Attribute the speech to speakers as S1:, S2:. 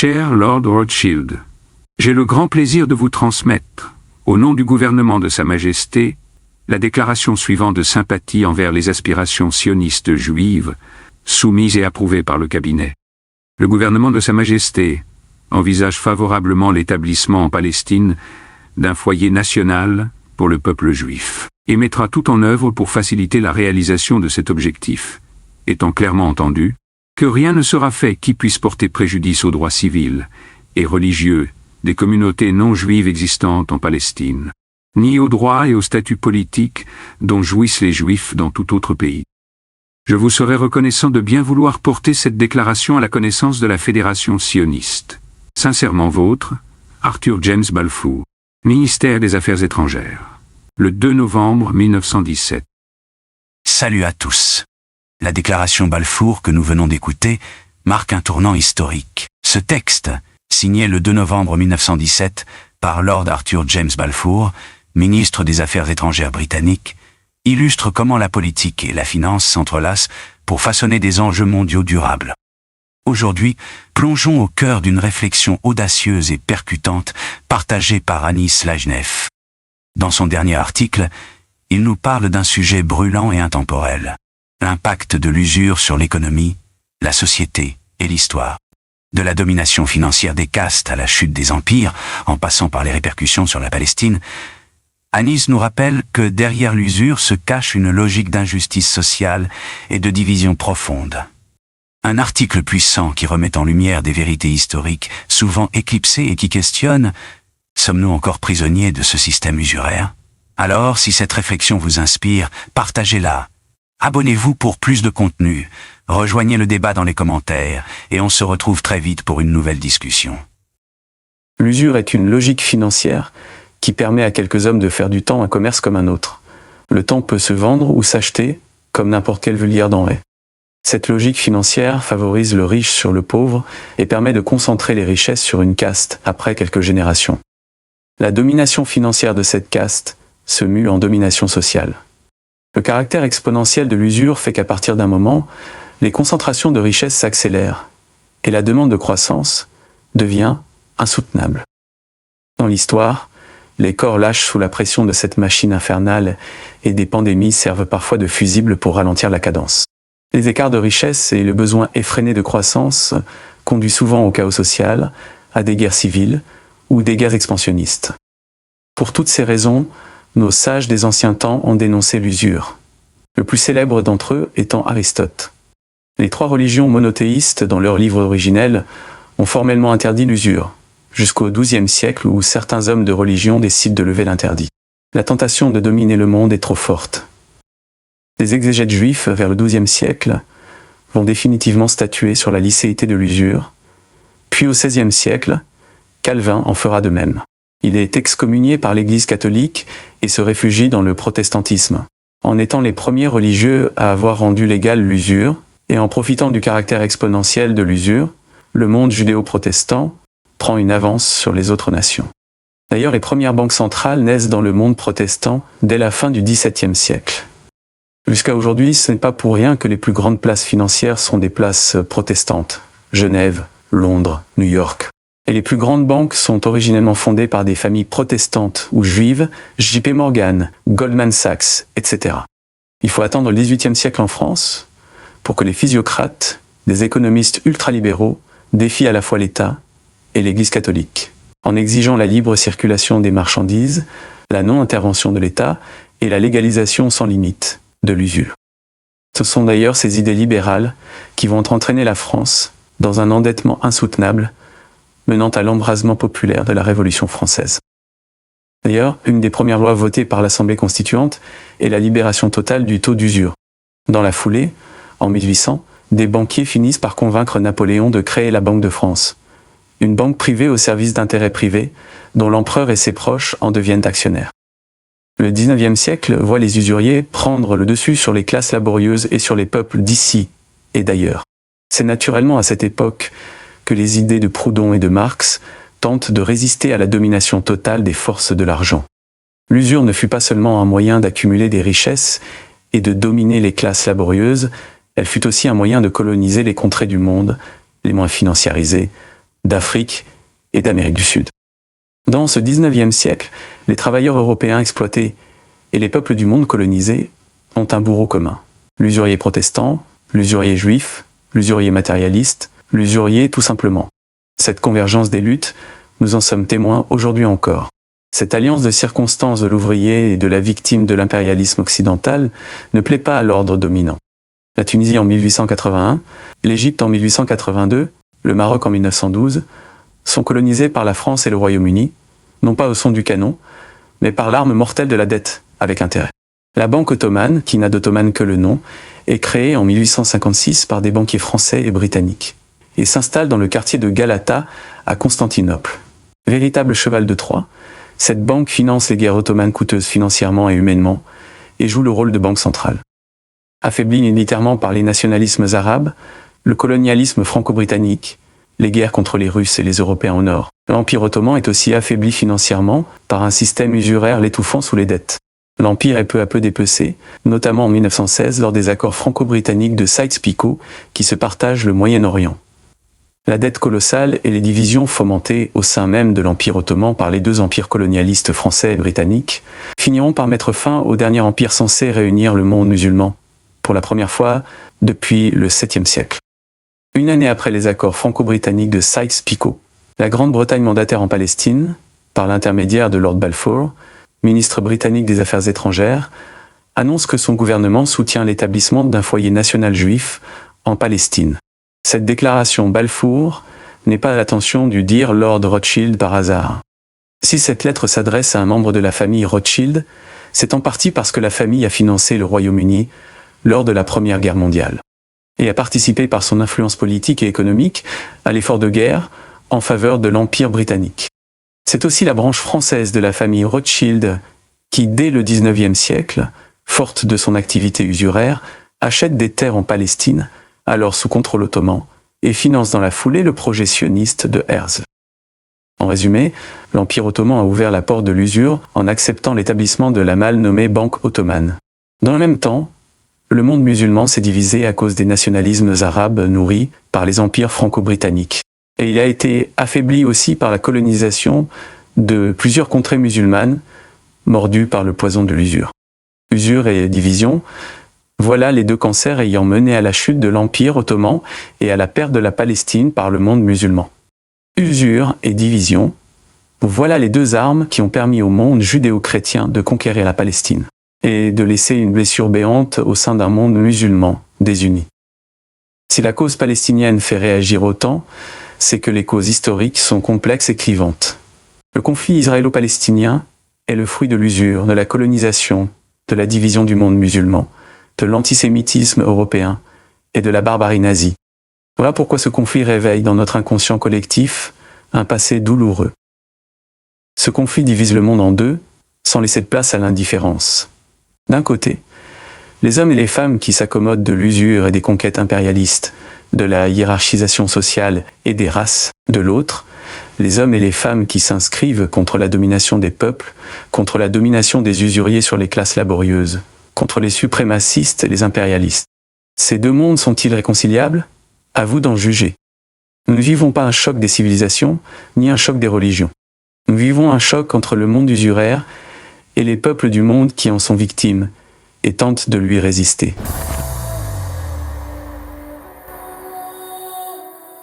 S1: Cher Lord Rothschild, j'ai le grand plaisir de vous transmettre, au nom du gouvernement de Sa Majesté, la déclaration suivante de sympathie envers les aspirations sionistes juives, soumises et approuvées par le cabinet. Le gouvernement de Sa Majesté envisage favorablement l'établissement en Palestine d'un foyer national pour le peuple juif, et mettra tout en œuvre pour faciliter la réalisation de cet objectif, étant clairement entendu que rien ne sera fait qui puisse porter préjudice aux droits civils et religieux des communautés non juives existantes en Palestine, ni aux droits et au statut politique dont jouissent les Juifs dans tout autre pays. Je vous serai reconnaissant de bien vouloir porter cette déclaration à la connaissance de la Fédération sioniste. Sincèrement vôtre, Arthur James Balfour, ministère des Affaires étrangères. Le 2 novembre 1917.
S2: Salut à tous. La déclaration Balfour que nous venons d'écouter marque un tournant historique. Ce texte, signé le 2 novembre 1917 par Lord Arthur James Balfour, ministre des Affaires étrangères britannique, illustre comment la politique et la finance s'entrelacent pour façonner des enjeux mondiaux durables. Aujourd'hui, plongeons au cœur d'une réflexion audacieuse et percutante partagée par Anis Lajnef. Dans son dernier article, il nous parle d'un sujet brûlant et intemporel. L'impact de l'usure sur l'économie, la société et l'histoire. De la domination financière des castes à la chute des empires, en passant par les répercussions sur la Palestine, Anis nous rappelle que derrière l'usure se cache une logique d'injustice sociale et de division profonde. Un article puissant qui remet en lumière des vérités historiques souvent éclipsées et qui questionne « Sommes-nous encore prisonniers de ce système usuraire ?» Alors, si cette réflexion vous inspire, partagez-la. Abonnez-vous pour plus de contenu, rejoignez le débat dans les commentaires et on se retrouve très vite pour une nouvelle discussion.
S3: L'usure est une logique financière qui permet à quelques hommes de faire du temps un commerce comme un autre. Le temps peut se vendre ou s'acheter comme n'importe quelle vulgaire denrée. Cette logique financière favorise le riche sur le pauvre et permet de concentrer les richesses sur une caste après quelques générations. La domination financière de cette caste se mue en domination sociale. Le caractère exponentiel de l'usure fait qu'à partir d'un moment, les concentrations de richesses s'accélèrent et la demande de croissance devient insoutenable. Dans l'histoire, les corps lâchent sous la pression de cette machine infernale et des pandémies servent parfois de fusibles pour ralentir la cadence. Les écarts de richesse et le besoin effréné de croissance conduisent souvent au chaos social, à des guerres civiles ou des guerres expansionnistes. Pour toutes ces raisons, nos sages des anciens temps ont dénoncé l'usure, le plus célèbre d'entre eux étant Aristote. Les trois religions monothéistes, dans leurs livres originels, ont formellement interdit l'usure, jusqu'au XIIe siècle où certains hommes de religion décident de lever l'interdit. La tentation de dominer le monde est trop forte. Les exégètes juifs, vers le XIIe siècle, vont définitivement statuer sur la licéité de l'usure, puis au XVIe siècle, Calvin en fera de même. Il est excommunié par l'Église catholique et se réfugie dans le protestantisme, en étant les premiers religieux à avoir rendu légale l'usure, et en profitant du caractère exponentiel de l'usure, le monde judéo-protestant prend une avance sur les autres nations. D'ailleurs, les premières banques centrales naissent dans le monde protestant dès la fin du XVIIe siècle. Jusqu'à aujourd'hui, ce n'est pas pour rien que les plus grandes places financières sont des places protestantes. Genève, Londres, New York. Et les plus grandes banques sont originellement fondées par des familles protestantes ou juives, JP Morgan, Goldman Sachs, etc. Il faut attendre le XVIIIe siècle en France pour que les physiocrates, des économistes ultralibéraux, défient à la fois l'État et l'Église catholique, en exigeant la libre circulation des marchandises, la non-intervention de l'État et la légalisation sans limite de l'usure. Ce sont d'ailleurs ces idées libérales qui vont entraîner la France dans un endettement insoutenable, menant à l'embrasement populaire de la Révolution française. D'ailleurs, une des premières lois votées par l'Assemblée constituante est la libération totale du taux d'usure. Dans la foulée, en 1800, des banquiers finissent par convaincre Napoléon de créer la Banque de France, une banque privée au service d'intérêts privés, dont l'empereur et ses proches en deviennent actionnaires. Le XIXe siècle voit les usuriers prendre le dessus sur les classes laborieuses et sur les peuples d'ici et d'ailleurs. C'est naturellement à cette époque que les idées de Proudhon et de Marx tentent de résister à la domination totale des forces de l'argent. L'usure ne fut pas seulement un moyen d'accumuler des richesses et de dominer les classes laborieuses, elle fut aussi un moyen de coloniser les contrées du monde, les moins financiarisées, d'Afrique et d'Amérique du Sud. Dans ce 19e siècle, les travailleurs européens exploités et les peuples du monde colonisé ont un bourreau commun. L'usurier protestant, l'usurier juif, l'usurier matérialiste, l'usurier tout simplement. Cette convergence des luttes, nous en sommes témoins aujourd'hui encore. Cette alliance de circonstances de l'ouvrier et de la victime de l'impérialisme occidental ne plaît pas à l'ordre dominant. La Tunisie en 1881, l'Égypte en 1882, le Maroc en 1912, sont colonisés par la France et le Royaume-Uni, non pas au son du canon, mais par l'arme mortelle de la dette, avec intérêt. La Banque ottomane, qui n'a d'ottomane que le nom, est créée en 1856 par des banquiers français et britanniques, et s'installe dans le quartier de Galata, à Constantinople. Véritable cheval de Troie, cette banque finance les guerres ottomanes coûteuses financièrement et humainement, et joue le rôle de banque centrale. Affaibli militairement par les nationalismes arabes, le colonialisme franco-britannique, les guerres contre les Russes et les Européens au nord, l'Empire ottoman est aussi affaibli financièrement par un système usuraire l'étouffant sous les dettes. L'Empire est peu à peu dépecé, notamment en 1916 lors des accords franco-britanniques de Sykes-Picot qui se partagent le Moyen-Orient. La dette colossale et les divisions fomentées au sein même de l'Empire ottoman par les deux empires colonialistes français et britanniques finiront par mettre fin au dernier empire censé réunir le monde musulman, pour la première fois depuis le 7e siècle. Une année après les accords franco-britanniques de Sykes-Picot, la Grande-Bretagne mandataire en Palestine, par l'intermédiaire de Lord Balfour, ministre britannique des Affaires étrangères, annonce que son gouvernement soutient l'établissement d'un foyer national juif en Palestine. Cette déclaration Balfour n'est pas à l'attention du dire Lord Rothschild par hasard. Si cette lettre s'adresse à un membre de la famille Rothschild, c'est en partie parce que la famille a financé le Royaume-Uni lors de la Première Guerre mondiale, et a participé par son influence politique et économique à l'effort de guerre en faveur de l'Empire britannique. C'est aussi la branche française de la famille Rothschild qui, dès le XIXe siècle, forte de son activité usuraire, achète des terres en Palestine, alors sous contrôle ottoman, et finance dans la foulée le projet sioniste de Herzl. En résumé, l'Empire ottoman a ouvert la porte de l'usure en acceptant l'établissement de la mal nommée Banque ottomane. Dans le même temps, le monde musulman s'est divisé à cause des nationalismes arabes nourris par les empires franco-britanniques. Et il a été affaibli aussi par la colonisation de plusieurs contrées musulmanes, mordues par le poison de l'usure. Usure et division, voilà les deux cancers ayant mené à la chute de l'Empire ottoman et à la perte de la Palestine par le monde musulman. Usure et division, voilà les deux armes qui ont permis au monde judéo-chrétien de conquérir la Palestine et de laisser une blessure béante au sein d'un monde musulman désuni. Si la cause palestinienne fait réagir autant, c'est que les causes historiques sont complexes et clivantes. Le conflit israélo-palestinien est le fruit de l'usure, de la colonisation, de la division du monde musulman, de l'antisémitisme européen et de la barbarie nazie. Voilà pourquoi ce conflit réveille dans notre inconscient collectif un passé douloureux. Ce conflit divise le monde en deux, sans laisser de place à l'indifférence. D'un côté, les hommes et les femmes qui s'accommodent de l'usure et des conquêtes impérialistes, de la hiérarchisation sociale et des races. De l'autre, les hommes et les femmes qui s'inscrivent contre la domination des peuples, contre la domination des usuriers sur les classes laborieuses, contre les suprémacistes et les impérialistes. Ces deux mondes sont-ils réconciliables ? À vous d'en juger. Nous ne vivons pas un choc des civilisations, ni un choc des religions. Nous vivons un choc entre le monde usuraire et les peuples du monde qui en sont victimes et tentent de lui résister.